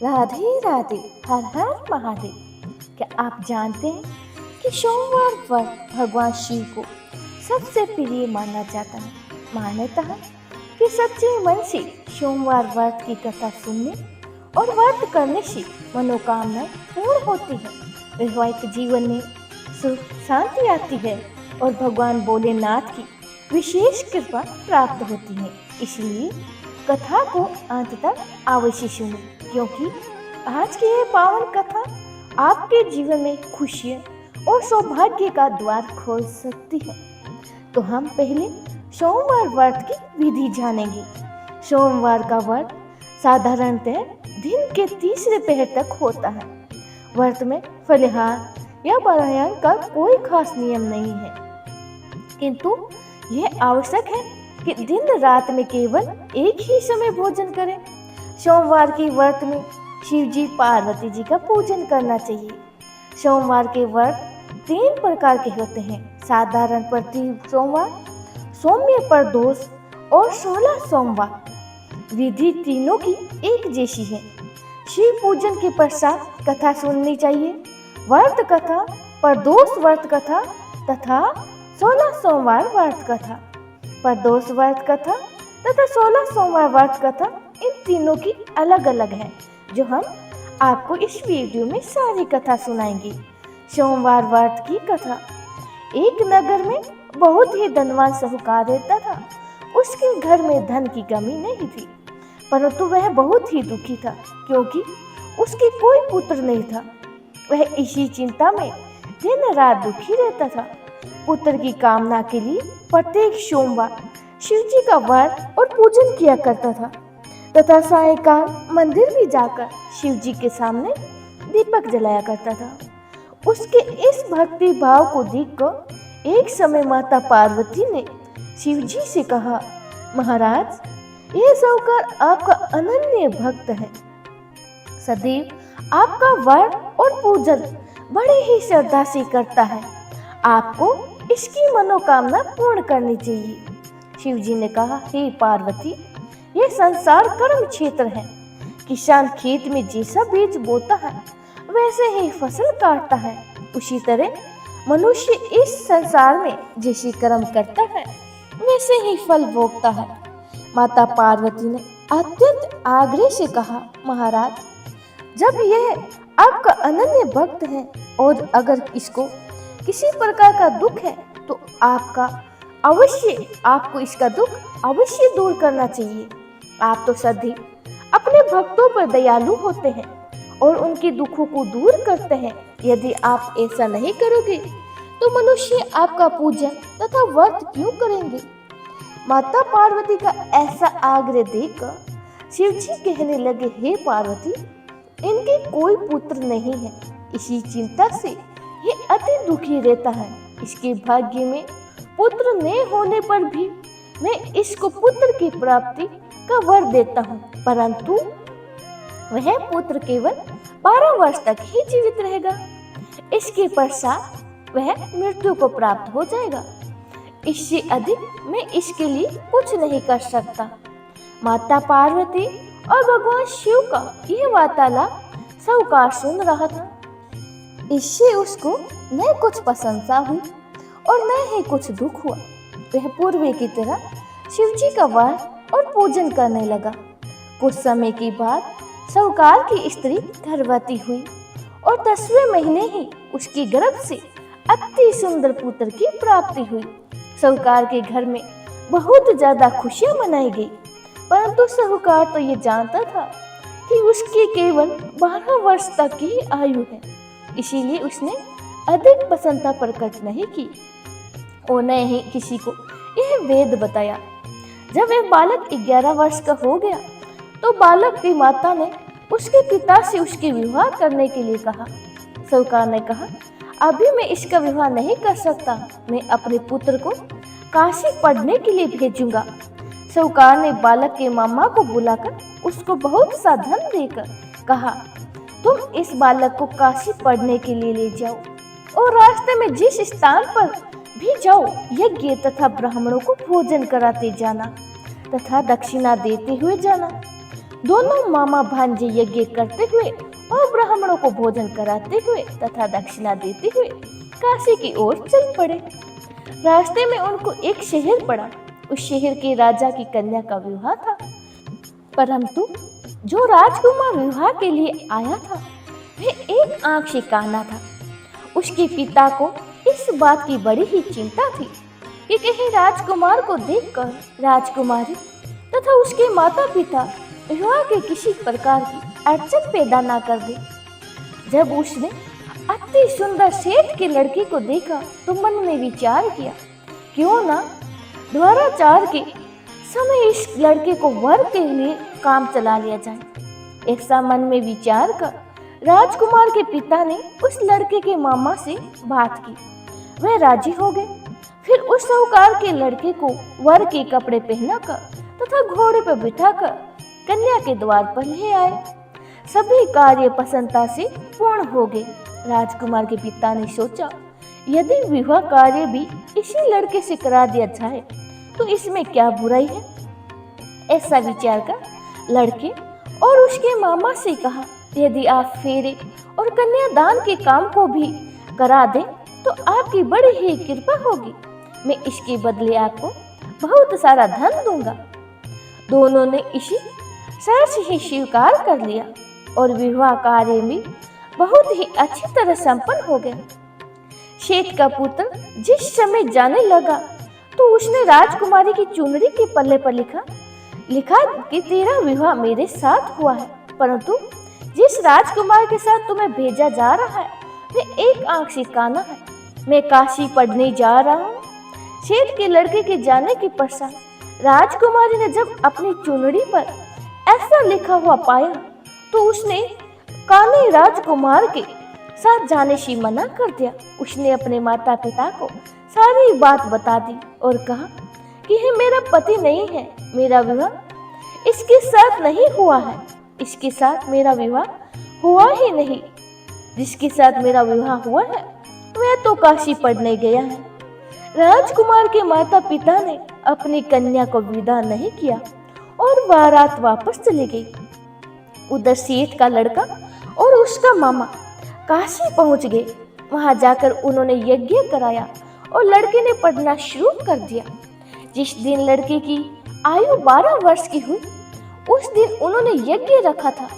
राधे राधे। हर हर महादेव। क्या आप जानते हैं कि सोमवार व्रत भगवान शिव को सबसे प्रिय माना जाता है। मान्यता है कि सच्चे मन से सोमवार व्रत की कथा सुनने और व्रत करने से मनोकामनाएं पूर्ण होती है। वैवाहिक जीवन में सुख शांति आती है और भगवान भोलेनाथ की विशेष कृपा प्राप्त होती है। इसलिए कथा को अंत तक अवश्य सुनें, क्योंकि आज की यह पावन कथा आपके जीवन में खुशियाँ और सौभाग्य का द्वार खोल सकती है। तो हम पहले सोमवार व्रत की विधि जानेंगे। सोमवार का व्रत साधारणतः दिन के तीसरे पहर तक होता है। व्रत में फलाहार या पारायण का कोई खास नियम नहीं है, किंतु यह आवश्यक है कि दिन रात में केवल एक ही समय भोजन करें। सोमवार के व्रत में शिव जी पार्वती जी का पूजन करना चाहिए। सोमवार के व्रत 3 प्रकार के होते हैं: साधारण प्रति सोमवार, सौम्य प्रदोष और 16 सोमवार। विधि तीनों की एक जैसी है। शिव पूजन के पश्चात कथा सुननी चाहिए। व्रत कथा, प्रदोष व्रत कथा तथा 16 सोमवार व्रत कथा। प्रदोष व्रत कथा तथा 16 सोमवार व्रत कथा इन तीनों की अलग अलग है, जो हम आपको इस वीडियो में सारी कथा सुनाएंगे। सोमवार व्रत की कथा। एक नगर में बहुत ही धनवान साहूकार रहता था। उसके घर में धन की कमी नहीं थी, परंतु वह बहुत ही दुखी था, क्योंकि उसके कोई पुत्र नहीं था। वह इसी चिंता में दिन रात दुखी रहता था। पुत्र की कामना के लिए प्रत्येक सोमवार शिव जी का व्रत और पूजन किया करता था तथा सायंकाल मंदिर में जाकर शिव जी के सामने दीपक जलाया करता था। उसके इस भक्ति भाव को देखकर एक समय माता पार्वती ने शिव जी से कहा, महाराज, यह साहूकार आपका अनन्य भक्त है। सदैव आपका व्रत और पूजन बड़े ही श्रद्धा से करता है। आपको इसकी मनोकामना पूर्ण करनी चाहिए। शिव जी ने कहा, हे पार्वती, यह संसार कर्म क्षेत्र है। किसान खेत में जैसा बीज बोता है वैसे ही फसल काटता है। उसी तरह मनुष्य इस संसार में जैसे कर्म करता है वैसे ही फल भोगता है। माता पार्वती ने अत्यंत आग्रह से कहा, महाराज, जब यह आपका अनन्य भक्त है और अगर इसको किसी प्रकार का दुख है तो आपको इसका दुख अवश्य दूर करना चाहिए। आप तो सदैव अपने भक्तों पर दयालु होते हैं और उनके दुखों को दूर करते हैं। यदि आप ऐसा नहीं करोगे तो मनुष्य आपका पूजन तथा व्रत क्यों करेंगे? माता पार्वती का ऐसा आग्रह देखकर शिव जी कहने लगे, हे पार्वती, इनके कोई पुत्र नहीं है। इसी चिंता से ये अति दुखी रहता है। इसके भाग्य में पुत्र न होने पर भी मैं इसको पुत्र की प्राप्ति का वर देता हूँ, परंतु वह पुत्र केवल 12 वर्ष तक ही जीवित रहेगा। इसके पश्चात वह मृत्यु को प्राप्त हो जाएगा। इससे अधिक मैं इसके लिए कुछ नहीं कर सकता। माता पार्वती और भगवान शिव का यह वार्तालाप साहूकार सुन रहा था। इससे उसको न कुछ प्रशंसा हुई और न ही कुछ दुख हुआ। वह पूर्व की तरह शिव जी का व्रत और पूजन करने लगा। कुछ समय के बाद साहूकार की स्त्री गर्भवती हुई और 10वें महीने ही उसके गर्भ से अति सुंदर पुत्र की प्राप्ति हुई। साहूकार के घर में बहुत ज्यादा खुशियां मनाई गई, परंतु साहूकार तो ये जानता था कि उसकी केवल 12 वर्ष तक की आयु है। इसीलिए उसने अधिक प्रसन्नता प्रकट नहीं की और न ही किसी को यह वेद बताया। जब एक बालक 11 वर्ष का हो गया तो बालक की माता ने उसके पिता से उसके विवाह करने के लिए कहा। साहूकार ने कहा, अभी मैं इसका विवाह नहीं कर सकता। मैं अपने पुत्र को काशी पढ़ने के लिए भेजूंगा। साहूकार ने बालक के मामा को बुलाकर उसको बहुत सा धन देकर कहा, तुम इस बालक को काशी पढ़ने के लिए ले जाओ और रास्ते में जिस स्थान पर भी जाओ यज्ञ तथा ब्राह्मणों को भोजन कराते जाना तथा दक्षिणा देते हुए जाना। दोनों मामा भांजे यज्ञ करते हुए और ब्राह्मणों को भोजन कराते हुए तथा दक्षिणा देते हुए काशी की ओर चल पड़े। रास्ते में उनको एक शहर पड़ा। उस शहर के राजा की कन्या का विवाह था, परंतु जो राजकुमार विवाह के लिए आया था वह एक आंख से काना था। उसके पिता को इस बात की बड़ी ही चिंता थी कि कहीं राजकुमार को देखकर राजकुमारी तथा उसके माता पिता विवाह के किसी प्रकार की अड़चन पैदा ना कर दे। जब उसने अति सुंदर सेठ के लड़के को देखा तो मन में विचार किया, क्यों ना द्वाराचार के समय इस लड़के को वर के लिए काम चला लिया जाए। ऐसा मन में विचार कर राजकुमार के पिता ने उस लड़के के मामा से बात की। वह राजी हो गए। फिर उस साहूकार के लड़के को वर के कपड़े पहनाकर तथा घोड़े पर बिठाकर कन्या के द्वार पर ले आए। सभी कार्य प्रसन्नता से पूर्ण हो गए। राजकुमार के पिता ने सोचा, यदि विवाह कार्य भी इसी लड़के से करा दिया जाए तो इसमें क्या बुराई है। ऐसा विचार कर लड़के और उसके मामा से कहा, यदि आप फेरे और कन्यादान के काम को भी करा दें तो आपकी बड़ी ही कृपा होगी। मैं इसके बदले आपको बहुत सारा धन दूंगा। दोनों ने इसी सहर्ष ही स्वीकार कर लिया और विवाह कार्य में बहुत ही अच्छी तरह संपन्न हो गया। शेठ का पुत्र जिस समय जाने लगा तो उसने राजकुमारी की चुनरी के पल्ले पर लिखा कि तेरा विवाह मेरे साथ हुआ है, परंतु जिस राजकुमार के साथ तुम्हें भेजा जा रहा है वह एक आंख से काना है। मैं काशी पढ़ने जा रहा हूँ। शेठ के लड़के के जाने के पश्चात राजकुमारी ने जब अपनी चुनरी पर ऐसा लिखा हुआ पाया तो उसने काने राजकुमार के साथ जाने से मना कर दिया। उसने अपने माता पिता को सारी बात बता दी और कहा कि यह मेरा पति नहीं है, मेरा विवाह इसके साथ नहीं हुआ है, इसके साथ मेरा विवाह हुआ ही नहीं। जिसके साथ मेरा विवाह हुआ है वह तो काशी पढ़ने गया है। राजकुमार के माता पिता ने अपनी कन्या को विदा नहीं किया और बारात वापस चली गई। उधर सेठ का लड़का और उसका मामा काशी पहुंच गए। वहां जाकर उन्होंने यज्ञ कराया और लड़के ने पढ़ना शुरू कर दिया। जिस दिन लड़के की आयु 12 वर्ष की हुई उस दिन उन्होंने यज्ञ रखा था।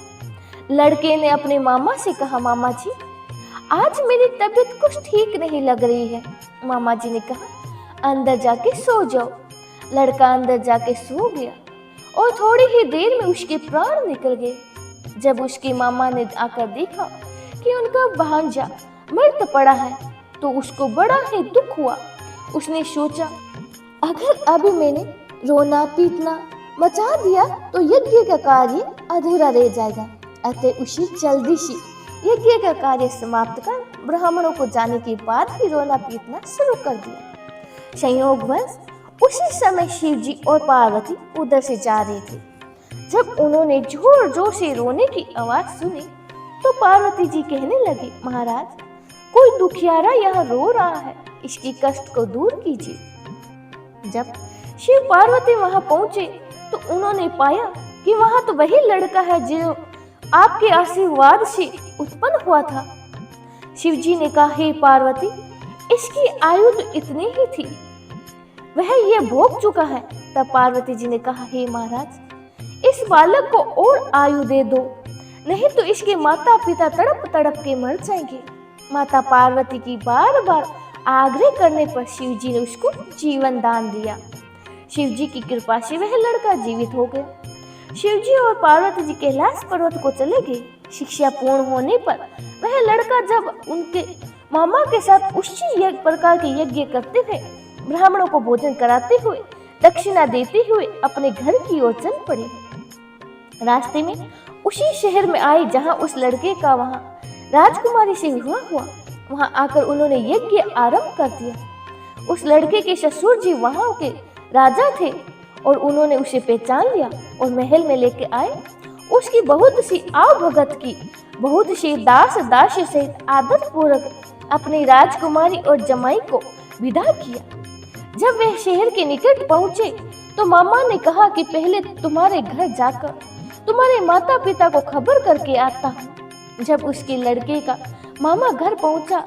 लड़के ने अपने मामा से कहा, मामा जी आज मेरी तबीयत कुछ ठीक नहीं लग रही है। मामा जी ने कहा, अंदर जाके सो जाओ। लड़का अंदर जाके सो गया और थोड़ी ही देर में उसके प्राण निकल गए। जब उसके मामा ने आकर देखा कि उनका भांजा मृत पड़ा है तो उसको बड़ा ही दुख हुआ। उसने सोचा, अगर अभी मैंने रोना पीटना मचा दिया तो यज्ञ का कार्य अधूरा रह जाएगा। अतः उसी जल्दी से यज्ञ का कार्य समाप्त कर ब्राह्मणों को जाने के बाद ही रोना पीटना शुरू कर दिया। संयोगवश उसी समय शिव जी और पार्वती उधर से जा रहे थे। जब उन्होंने जोर जोर से रोने की आवाज सुनी तो पार्वती जी कहने लगे, महाराज कोई दुखियारा यहाँ रो रहा है, इसके कष्ट को दूर कीजिए। जब शिव पार्वती वहां पहुंचे तो उन्होंने पाया कि वहां तो वही लड़का है जो आपके आशीर्वाद से उत्पन्न हुआ था। शिव जी ने कहा, हे पार्वती इसकी आयु तो इतनी ही थी, वह ये भोग चुका है। तब पार्वती जी ने कहा, हे महाराज इस बालक को और आयु दे दो, नहीं तो इसके माता पिता तड़प तड़प के मर जाएंगे। माता पार्वती की बार बार आग्रह करने पर शिव जी ने उसको जीवन दान दिया। शिव जी की कृपा से वह लड़का जीवित हो गया। शिव जी और पार्वती जी कैलाश पर्वत को चले गए। शिक्षा पूर्ण होने पर वह लड़का जब उनके मामा के साथ उसी प्रकार के यज्ञ करते हुए ब्राह्मणों को भोजन कराते हुए दक्षिणा देते हुए अपने घर की ओर चल पड़े। रास्ते में उसी शहर में आए जहां उस लड़के का वहां राजकुमारी से विवाह हुआ। वहां आकर उन्होंने यज्ञ आरंभ कर दिया। उस लड़के के ससुर जी वहां के राजा थे और उन्होंने उसे पहचान लिया और महल में लेके आए। उसकी बहुत सी आवभगत की, बहुत सी दास दासी से आदर पूर्वक अपनी राजकुमारी और जमाई को विदा किया। जब वे शहर के निकट पहुंचे तो मामा ने कहा कि पहले तुम्हारे घर जाकर तुम्हारे माता पिता को खबर करके आता हूँ। जब उसके लड़के का मामा घर पहुंचा,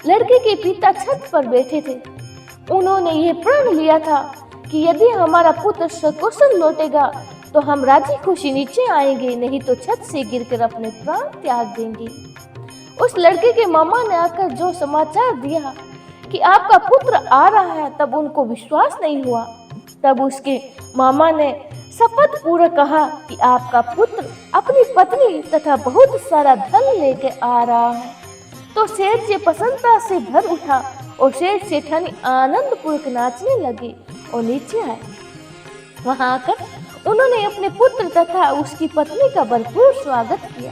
लड़के के पिता छत पर बैठे थे। उन्होंने ये प्रण लिया था कि यदि हमारा पुत्र सकुशल लौटेगा तो हम राजी खुशी नीचे आएंगे, नहीं तो छत से गिरकर अपने प्राण त्याग देंगे। उस लड़के के मामा ने आकर जो समाचार दिया कि आपका पुत्र आ रहा है, तब उनको विश्वास नहीं हुआ। तब उसके मामा ने शपथ पूर्वक कहा कि आपका पुत्र अपनी पत्नी तथा बहुत सारा धन लेकर आ रहा है। तो सेठ जी प्रसन्नता से भर उठा और सेठ सेठानी आनंद पूर्वक नाचने लगे और नीचे आए। वहां आकर उन्होंने अपने पुत्र तथा उसकी पत्नी का भरपूर स्वागत किया।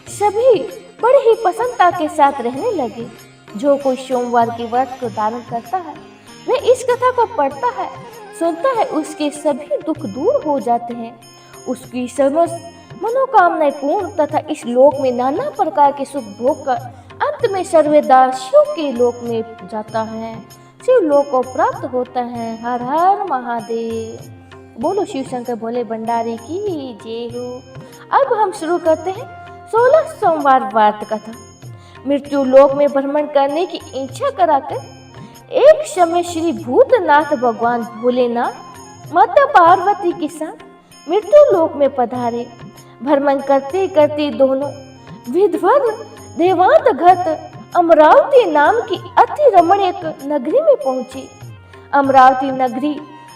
सभी बड़े ही प्रसन्नता के साथ रहने लगे। जो कोई सोमवार के व्रत को धारण करता है, वह इस कथा को पढ़ता है, सुनता है, उसके सभी दुख दूर हो जाते हैं, उसकी समस्त मनोकामनाएं पूर्ण तथा इस लोक में नाना प्रकार के सुख भोग कर अंत में सर्वदा शिव के लोक में जाता है, शिव लोक को प्राप्त होता है। हर हर महादेव। बोलो शिव शंकर भोले भंडारी की जय हो। अब हम शुरू करते हैं 16 सोमवार व्रत कथा। मृत्यु लोक में भ्रमण करने की इच्छा कराकर एक समय श्री भूतनाथ भगवान भोलेनाथ माता पार्वती के साथ मृत्यु लोक में पधारे। भ्रमण करते करते दोनों विधवर देवांतगत अमरावती नाम की अति रमणीक नगरी में पहुंचे। अमरावती नगरी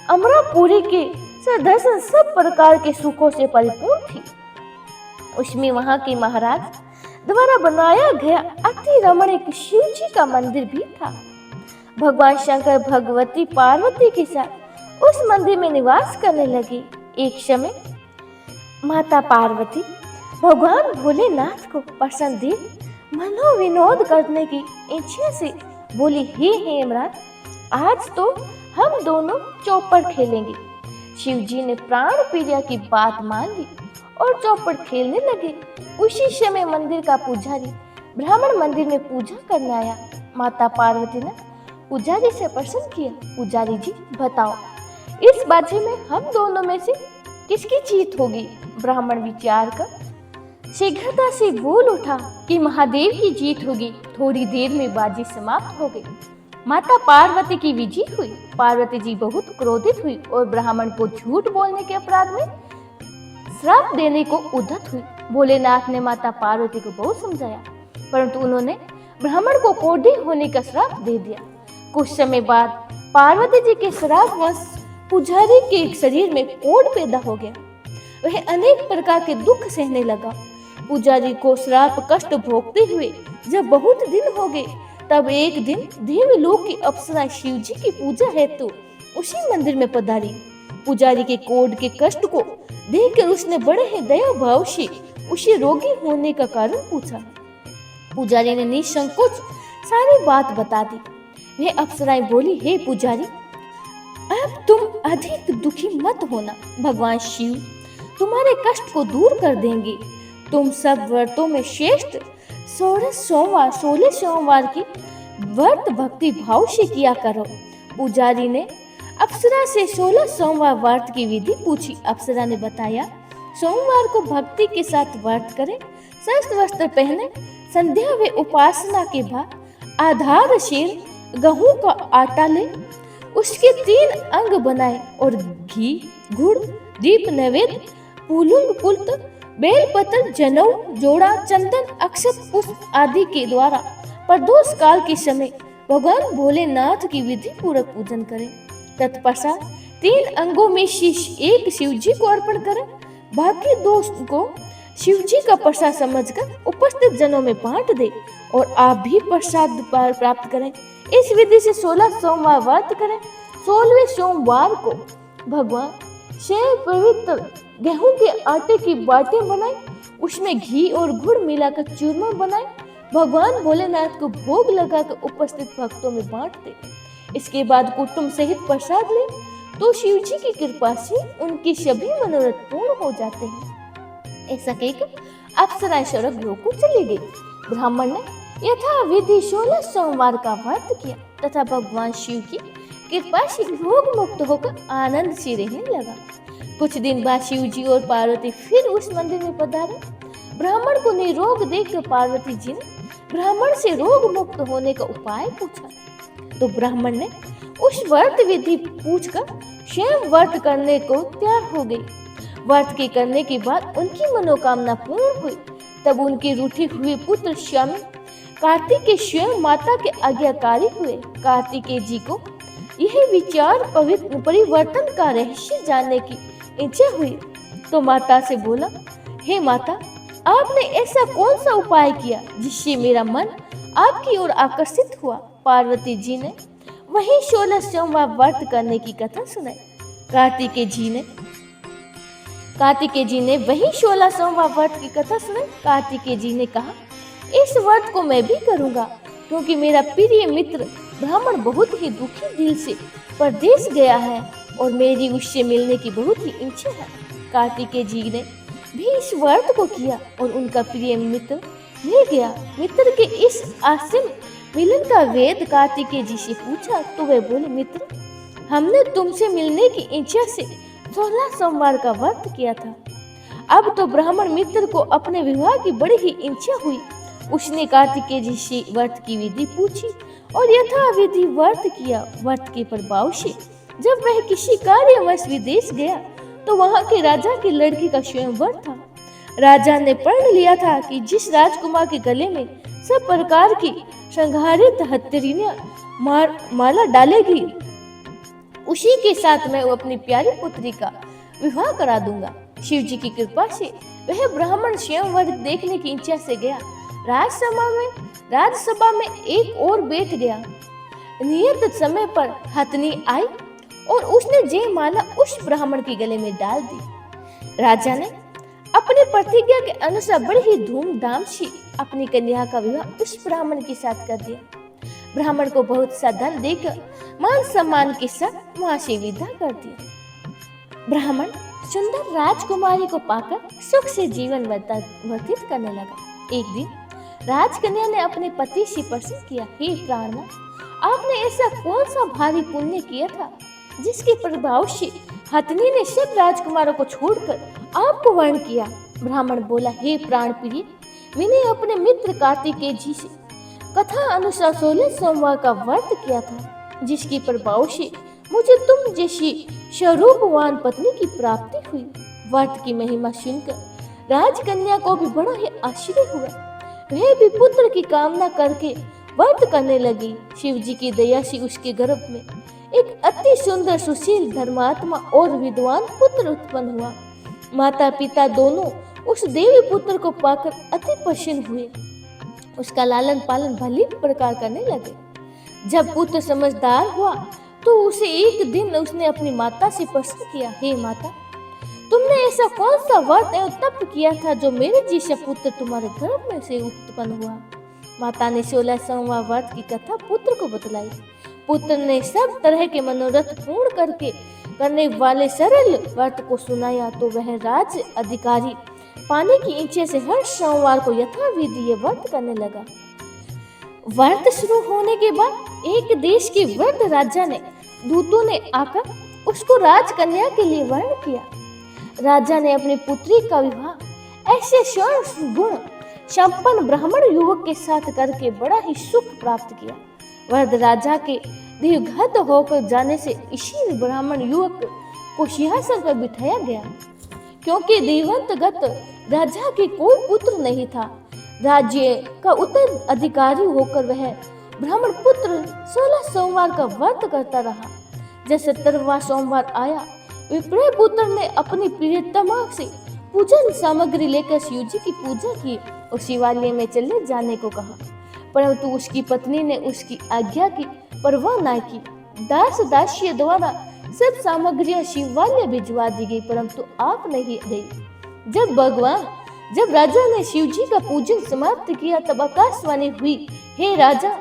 अमरापुरी के सदर्शन सब प्रकार के सुखों से परिपूर्ण थी। उसमें वहां के महाराज द्वारा बनाया गया अति रमणीक शिव जी का मंदिर भी था। भगवान शंकर भगवती पार्वती के साथ उस मंदिर में निवास करने लगे। एक समय माता पार्वती भगवान भोलेनाथ को प्रसन्न देख मनोविनोद करने की इच्छा से बोली, हे हेमराज, आज तो हम दोनों चौपड़ खेलेंगे। शिव जी ने प्राण प्रिया की बात मान ली और चौपड़ खेलने लगे। उसी समय मंदिर का पुजारी ब्राह्मण मंदिर में पूजा करने आया। माता पार्वती ने पुजारी से प्रश्न किया, पुजारी जी बताओ, इस बाजी में हम दोनों में से किसकी जीत होगी? ब्राह्मण विचार कर शीघ्रता से बोल उठा कि महादेव की जीत होगी। थोड़ी देर में बाजी समाप्त हो गई। माता पार्वती की विजय हुई। पार्वती जी बहुत क्रोधित हुई और ब्राह्मण को झूठ बोलने के अपराध में श्राप देने को उद्यत हुई। भोलेनाथ ने माता पार्वती को बहुत समझाया, परंतु उन्होंने ब्राह्मण को कोढ़ी होने का श्राप दे दिया। कुछ समय बाद पार्वती जी के श्रापवश पुजारी के शरीर में कोढ़ पैदा हो गया। वह अनेक प्रकार के दुख सहने लगा। पुजारी को श्राप कष्ट भोगते हुए जब बहुत दिन हो गए, तब एक दिन देवलोक की अप्सरा शिव जी की पूजा हेतु उसी मंदिर में पधारी। पुजारी के कोढ़ के कष्ट को देखकर उसने बड़े ही दया भाव से उसे रोगी होने का कारण पूछा। पुजारी ने निसंकोच सारी बात बता दी। वह अप्सराएं बोली, हे पुजारी, अब तुम अधिक दुखी मत होना। भगवान शिव तुम्हारे कष्ट को दूर कर देंगे। तुम सब व्रतों में श्रेष्ठ 16 सोमवार की व्रत भक्ति भाव से किया करो। पुजारी ने अप्सरा से 16 सोमवार व्रत की विधि पूछी। अप्सरा ने बताया, सोमवार को भक्ति के साथ व्रत करें, श्रेष्ठ वस्त्र पहने, संध्या व उपासना के बाद आधार शेर गेहूं का आटा ले, उसके 3 अंग बनाए और घी, गुड़, दीप नैवेद्य, पुलुंग पुल्त, बेलपत्र, जनेऊ, जोड़ा, चंदन, अक्षत, पुष्प आदि के द्वारा प्रदोष काल के समय भगवान भोलेनाथ की विधि पूर्वक पूजन करें। तत्पश्चात 3 अंगों में शीश एक शिव जी को अर्पण करें, बाकी 2 को शिव जी का प्रसाद समझकर उपस्थित जनों में बांट दे और आप भी प्रसाद प्राप्त करें। इस विधि से 16 सोमवार व्रत करें। 16वें सोमवार को भगवान से पवित्र गेहूं के आटे की बाटें बनाए, उसमें घी और गुड़ मिलाकर चूरमा बनाए, भगवान भोलेनाथ को भोग लगाकर उपस्थित भक्तों में बांट दे। इसके बाद कुटुंब सहित प्रसाद ले तो शिव जी की कृपा से उनके सभी मनोरथ पूर्ण हो जाते हैं। ऐसा कहकर अप्सराएं स्वर्ग लोक को चली गई। ब्राह्मण ने यथा विधि 16 सोमवार का व्रत किया तथा भगवान शिव की कृपा से रोग मुक्त होकर आनंद से रहने लगा। कुछ दिन बाद शिव जी और पार्वती फिर उस मंदिर में पधारे। ब्राह्मण को निरोग देखकर पार्वती जी ने ब्राह्मण से रोग मुक्त होने का उपाय पूछा, तो ब्राह्मण ने उस व्रत विधि पूछकर स्वयं व्रत करने को तैयार हो गई। व्रत के करने के बाद उनकी मनोकामना पूर्ण हुई। तब उनके रूठे हुए पुत्र स्वामी कार्तिकेय स्वयं माता के आज्ञाकारी हुए। कार्तिकेय जी को यह विचार पवित्र परिवर्तन का रहस्य जानने की इच्छा हुई, तो माता से बोला, हे माता, आपने ऐसा कौन सा उपाय किया जिससे मेरा मन आपकी ओर आकर्षित हुआ? पार्वती जी ने वही 16 सोमवार व्रत करने की कथा सुनाई। कार्तिकेय जी ने वही 16 सोमवार व्रत की कथा सुनाई। कार्तिकेय जी ने कहा, इस व्रत को मैं भी करूंगा, क्योंकि मेरा प्रिय मित्र ब्राह्मण बहुत ही दुखी दिल से परदेश गया है और मेरी उससे मिलने की बहुत ही इच्छा है। कार्तिकेय जी ने भी इस व्रत को किया और उनका प्रिय मित्र मिल गया। मित्र के इस आश्चर्य मिलन का वेद कार्तिकेय जी से पूछा, तो वे बोले, मित्र, हमने तुमसे मिलने की इच्छा से 16 सोमवार का व्रत किया था। अब तो ब्राह्मण मित्र को अपने विवाह की बड़ी ही इच्छा हुई। उसने कार्तिकेय जी से व्रत की विधि पूछी और यथाविधि व्रत किया। व्रत के प्रभाव से जब वह किसी कार्यवश विदेश गया तो वहां के राजा की लड़की का स्वयंवर था। राजा ने प्रण लिया था कि जिस राजकुमार के गले में सब प्रकार की श्रृंगारित हथेलियां माला डालेगी, उसी के साथ मैं अपनी प्यारी पुत्री का विवाह करा दूंगा। शिव जी की कृपा से वह ब्राह्मण स्वयंवर देखने की इच्छा से गया। राजसभा में एक और बैठ गया। नियत समय पर हथनी आई और उसने जयमाला उस ब्राह्मण के गले में डाल दी। राजा ने अपनी प्रतिज्ञा के अनुसार बड़े ही धूमधाम से अपनी कन्या का विवाह उस ब्राह्मण के साथ कर दिया। ब्राह्मण को बहुत सा धन देकर मान सम्मान के साथ वहां से विदा कर दिया। ब्राह्मण सुंदर राजकुमारी को पाकर सुख से जीवन व्यतीत करने लगा। एक दिन राजकन्या ने अपने पति से प्रश्न किया, हे प्राणनाथ, आपने ऐसा कौन सा भारी पुण्य किया था जिसके प्रभाव से हथनी ने सब राजकुमारों को छोड़कर आपको वर्ण किया? ब्राह्मण बोला, हे प्राण प्रिय, मैंने अपने मित्र कार्तिकेय जी से कथा अनुसार 16 सोमवार का व्रत किया था, जिसके प्रभाव से मुझे तुम जैसी स्वरूपवान पत्नी की प्राप्ति हुई। व्रत की महिमा सुनकर राजकन्या को भी बड़ा ही आश्चर्य हुआ। वह भी पुत्र की कामना करके व्रत करने लगी। शिव जी की दया से उसके गर्भ में एक अति सुंदर, सुशील, धर्मात्मा और विद्वान पुत्र उत्पन्न हुआ। माता पिता दोनों उस देवी पुत्र को पाकर अति प्रसन्न हुए। उसका लालन पालन भली प्रकार करने लगे। जब पुत्र समझदार हुआ तो उसे एक दिन उसने अपनी माता से प्रश्न किया, हे माता, तुमने ऐसा कौन सा व्रत एवं तप किया था जो मेरे जैसा पुत्र तुम्हारे गर्भ में से उत्पन्न हुआ? माता ने 16 सोमवार व्रत की कथा पुत्र को बतलाई। पुत्र ने सब तरह के मनोरथ पूर्ण करने वाले सरल व्रत को सुनाया तो वह राज अधिकारी पाने की इच्छा से हर सोमवार को यथाविधि ये व्रत करने लगा। व्रत शुरू होने के बाद एक देश के वृद्ध राजा ने दूतों ने आकर उसको राजकन्या के लिए वर्ण किया। राजा ने अपनी पुत्री का विवाह ऐसे स्वर्ण गुण संपन्न ब्राह्मण युवक के साथ करके बड़ा ही सुख प्राप्त किया। वृद्ध राजा के देहघात होकर जाने से इसी ब्राह्मण युवक को सिंहासन पर बिठाया गया, क्योंकि देवंतगत राजा के कोई पुत्र नहीं था। राज्य का उत्तराधिकारी होकर वह ब्राह्मण पुत्र 16 सोमवार का व्रत करता रहा। जब 17वां सोमवार आया, विप्र पुत्र ने अपनी प्रियतमा से पूजन सामग्री लेकर शिव जी की पूजा की और शिवालय में चले जाने को कहा, परंतु उसकी पत्नी ने उसकी आज्ञा की परवाह न की। दास दासी द्वारा सब सामग्रियां शिवालय भिजवा दी गई, परंतु आप नहीं गई। जब राजा ने शिव जी का पूजन समाप्त किया तब आकाशवाणी हुई, हे राजा,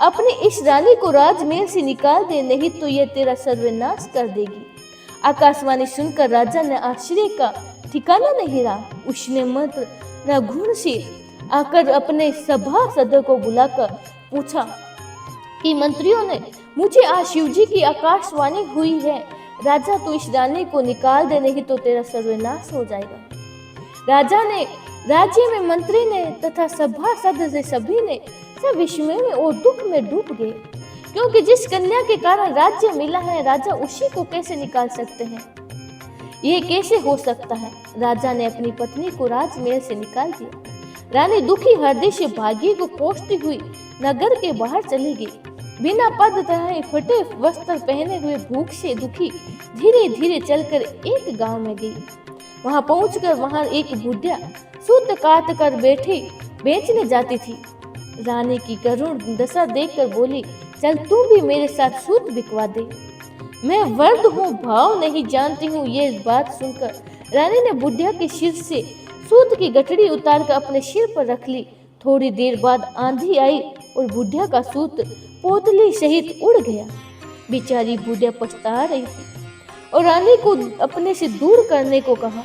अपनी इस रानी को राजमहल से निकाल दे, नहीं तो यह तेरा सर्वनाश कर देगी। आकाशवाणी सुनकर राजा ने आश्चर्य का ठिकाना नहीं रहा। उसने मंत्र न घुण से आकर अपने सभासदों को बुलाकर पूछा कि मंत्रियों ने मुझे आज शिवजी की आकाशवाणी हुई है, राजा तू इस रानी को निकाल दे, नहीं तो तेरा सर्वनाश हो जाएगा। राजा ने, राज्य में मंत्री ने तथा सभासद से सभी ने सब विस्मय में और दुख में डूब गए, क्योंकि जिस कन्या के कारण राज्य मिला है, राजा उसी को कैसे निकाल सकते हैं? ये कैसे हो सकता है? राजा ने अपनी पत्नी को राजमहल से निकाल दिया। रानी दुखी हृदय से भाग्य को कोसती हुई नगर के बाहर चली गई। बिना पद तथा फटे वस्त्र पहने हुए भूख से दुखी धीरे धीरे चलकर एक गांव में गई। वहां पहुंचकर वहां एक बुढ़िया सूत काट कर बैठी बेचने जाती थी। रानी की करुण दशा देखकर बोली, चल तू भी मेरे साथ सूत बिकवा दे। मैं वर्द हूँ, भाव नहीं जानती हूँ। ये बात सुनकर रानी ने बुढ़िया के सिर से सूत की गठड़ी उतारकर अपने सिर पर रख ली। थोड़ी देर बाद आंधी आई और बुढ़िया का सूत पोतली सहित उड़ गया। बेचारी बुढ़िया पछता रही थी और रानी को अपने से दूर करने को कहा।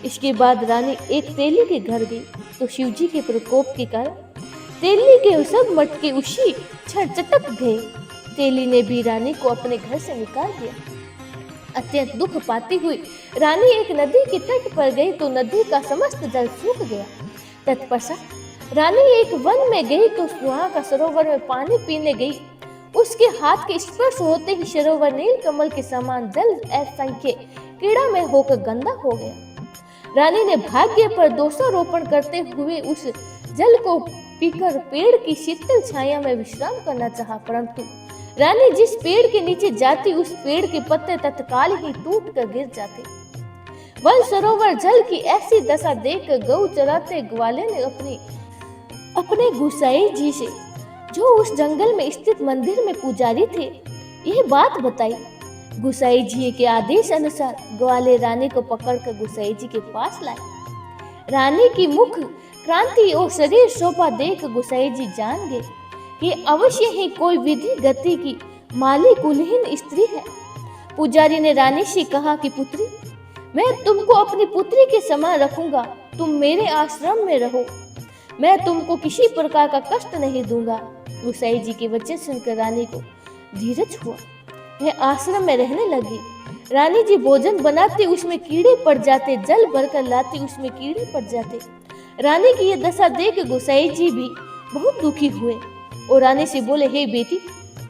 इसके बाद रानी एक तेली के घर गई तो शिवजी के प्रकोप के कारण तेली के सब मटके उसी क्षण चटक गए। तेली ने भी रानी को अपने घर से निकाल दिया। अत्यंत दुख पाती हुई रानी एक नदी के तट पर गई तो नदी का समस्त जल सूख गया। तत्पश्चात रानी एक वन में गई तो वहां का सरोवर में पानी पीने गई। उसके हाथ के स्पर्श होते ही सरोवर नील कमल के समान जल असंख्य कीड़ा में होकर गंदा हो गया। रानी ने भाग्य पर दोषारोपण करते हुए उस जल को पीकर पेड़ की शीतल छाया में विश्राम करना चाहा, परंतु रानी जिस पेड़ के नीचे जाती उस पेड़ के पत्ते तत्काल ही टूट कर गिर जाते। वन सरोवर जल की ऐसी दशा देखकर गौ चराते ग्वाले ने अपने गुसाई जी से, जो उस जंगल में स्थित मंदिर में पुजारी थे, यह बात बताई। गुसाई जी के आदेश अनुसार ग्वाले रानी को पकड़कर गुसाई जी के पास लाए। रानी की मुख क्रांति और शरीर शोभा देख गुसाई जी जान गए कि अवश्य ही कोई विधि गति की माली कुलहीन स्त्री है। पुजारी ने रानी से कहा कि पुत्री, मैं तुमको अपनी पुत्री के समान रखूंगा, तुम मेरे आश्रम में रहो, मैं तुमको किसी प्रकार का कष्ट नहीं दूंगा। गुसाई जी के वचन सुनकर रानी को धीरज हुआ, वह आश्रम में रहने लगी। रानी जी भोजन बनाते उसमें कीड़े पड़ जाते, जल भरकर लाते उसमें कीड़े पड़ जाते। रानी की यह दशा देख गुसाई जी भी बहुत दुखी हुए और रानी से बोले, हे बेटी,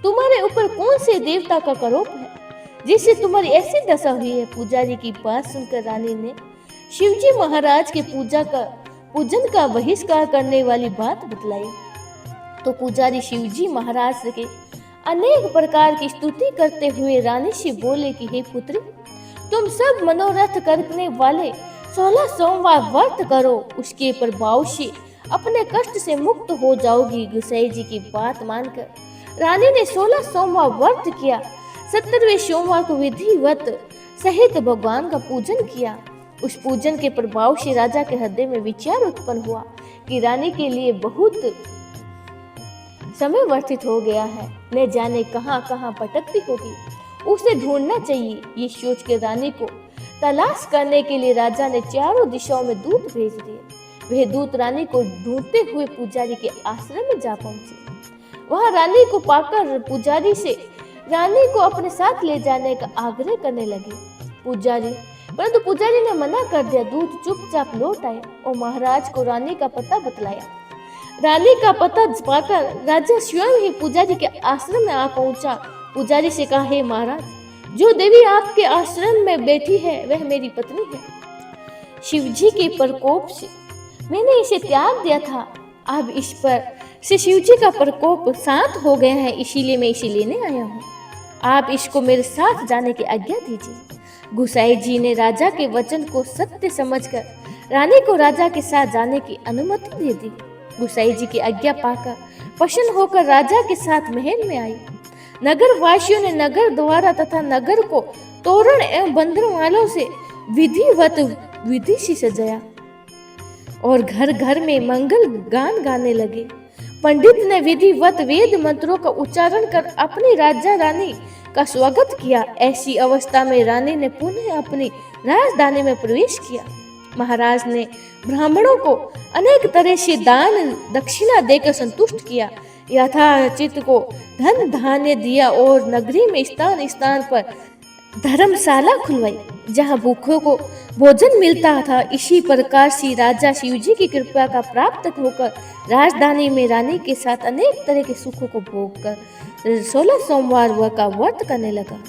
तुम्हारे ऊपर कौन से देवता का करोप है जिससे तुम्हारी ऐसी दशा हुई है? पुजारी की बात सुनकर रानी ने शिवजी महाराज के पूजन का बहिष्कार करने वाली बात बतलाई। तो पुजारी शिवजी महाराज के अनेक प्रकार की स्तुति करते हुए रानी से बोले कि हे पुत्री, तुम सब मनोरथ करने वाले 16 सोमवार व्रत करो, उसके प्रभाव से अपने कष्ट से मुक्त हो जाओगी। गुसाई जी की बात मानकर रानी ने 16 सोमवार व्रत किया। 17वें सोमवार को विधिवत सहित भगवान का पूजन किया। उस पूजन के प्रभाव से राजा के हृदय में विचार उत्पन्न हुआ कि रानी के लिए बहुत समय व्यतीत हो गया है, न जाने कहां कहां भटकती होगी, उसे ढूंढना चाहिए। ये सोच के रानी को तलाश करने के लिए राजा ने चारों दिशाओं में दूत भेज दिए। वह दूत रानी को ढूंढते हुए पुजारी के आश्रम में जा पहुंचे। वहां रानी को पाकर पुजारी से रानी को अपने साथ ले जाने का आग्रह करने लगे। परंतु पुजारी ने मना कर दिया। दूत चुपचाप लौट आए और महाराज को रानी का पता बतलाया। रानी का पता पाकर राजा स्वयं ही पुजारी के आश्रम में आ पहुंचा। पुजारी से कहा, हे महाराज, जो देवी आपके आश्रम में बैठी है वह मेरी पत्नी है। शिवजी के प्रकोप से मैंने इसे त्याग दिया था, अब इस पर से शिवजी का प्रकोप शांत हो गया है, इसीलिए मैं इसे लेने आया हूँ। आप इसको मेरे साथ जाने की आज्ञा दीजिए। गुसाई जी ने राजा के वचन को सत्य समझकर रानी को राजा के साथ जाने की अनुमति दे दी। गुसाई जी की आज्ञा पाकर प्रसन्न होकर राजा के साथ महल में आई। नगर वासियों ने नगर द्वारा तथा नगर को तोरण एवं बंधनमालों से विधिवत विधि से सजाया और घर घर में मंगल गान गाने लगे। पंडित ने विधिवत वेद मंत्रों का उच्चारण कर अपनी राजा रानी का स्वागत किया। ऐसी अवस्था में रानी ने पुनः अपनी राजधानी में प्रवेश किया। महाराज ने ब्राह्मणों को अनेक तरह से दान दक्षिणा देकर संतुष्ट किया। यथाचित को धन धान्य दिया और नगरी में स्थान स्थान पर धर्मशाला खुलवाई, जहाँ भूखों को भोजन मिलता था। इसी प्रकार से राजा शिवजी की कृपा का प्राप्त होकर राजधानी में रानी के साथ अनेक तरह के सुखों को भोग कर 16 सोमवार का व्रत करने लगा।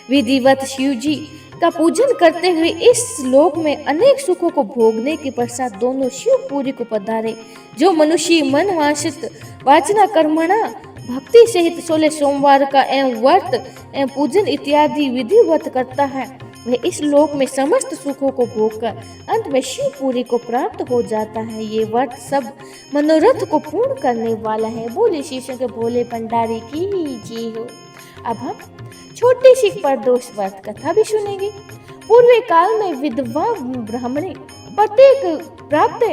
विधिवत शिवजी का पूजन करते हुए इस लोक में अनेक सुखों को भोगने के पश्चात दोनों शिवपुरी को पधारे। जो मनुष्य मन वांछित वाचना कर्मणा भक्ति सहित 16 सोमवार का एवं व्रत एवं पूजन इत्यादि विधिवत करता है, वह इस लोक में समस्त सुखों को भोगकर अंत में शिवपुरी को प्राप्त हो जाता है। ये व्रत सब मनोरथ को पूर्ण करने वाला है। बोले श्री शंकर भोले भंडारी की जय हो। अब हम छोटी सी परदोष व्रत कथा भी सुनेंगे। पूर्व काल में विधवा ब्राह्मणी प्रत्येक प्राप्त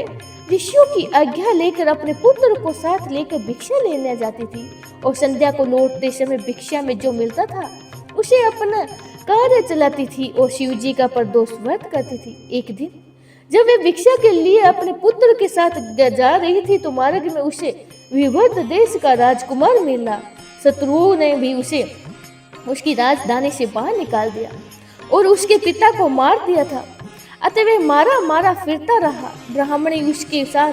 ऋषियों की आज्ञा लेकर अपने पुत्र को साथ लेकर भिक्षा लेने जाती थी और संध्या को लौटते समय भिक्षा में जो मिलता था उसे अपना कार्य चलाती थी और शिवजी का प्रदोष व्रत करती थी। एक दिन जब वे भिक्षा के लिए अपने पुत्र के साथ जा रही थी तो मार्ग में उसे विवर्त देश का राजकुमार मिला। शत्रुओं ने भी उसे उसकी राजधानी से बाहर निकाल दिया और उसके पिता को मार दिया था। अतः वह मारा मारा फिरता रहा। ब्राह्मणी उसके साथ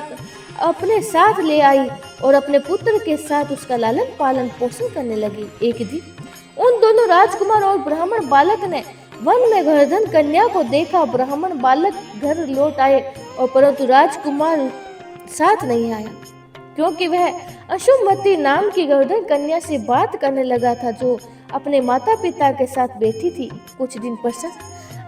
अपने साथ ले आई और अपने पुत्र के साथ उसका लालन पालन पोषण करने लगी। एक दिन उन दोनों राजकुमार और ब्राह्मण बालक ने वन में गर्दन कन्या को देखा। ब्राह्मण बालक घर लौट आए और परंतु राजकुमार साथ नहीं आया, क्योंकि वह अशुभमती नाम की गर्दन कन्या से बात करने लगा था, जो अपने माता पिता के साथ बैठी थी। कुछ दिन पश्चात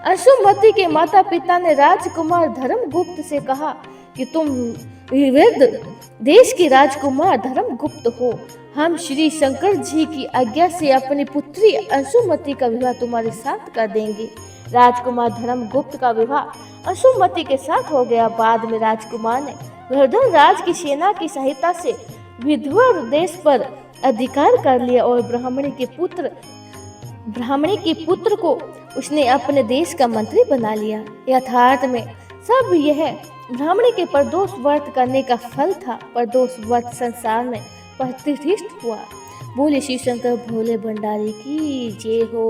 अशुभमती के माता पिता ने राजकुमार धर्मगुप्त से कहा कि तुम विविध देश के राजकुमार धर्मगुप्त हो। हम श्री शंकर जी की आज्ञा से अपनी पुत्री अंशुमती का विवाह तुम्हारे साथ कर देंगे। राजकुमार धर्मगुप्त का विवाह अंशुमती के साथ हो गया। बाद में राजकुमार ने वर्धन राज की सेना की सहायता से विधवा देश पर अधिकार कर लिया और ब्राह्मणी के पुत्र को उसने अपने देश का मंत्री बना लिया। यथार्थ में सब यह ब्राह्मणी के प्रदोष व्रत करने का फल था। प्रदोष व्रत संसार में प्रतिष्ठित हुआ। बोले श्री शंकर भोले भंडारी की जय हो।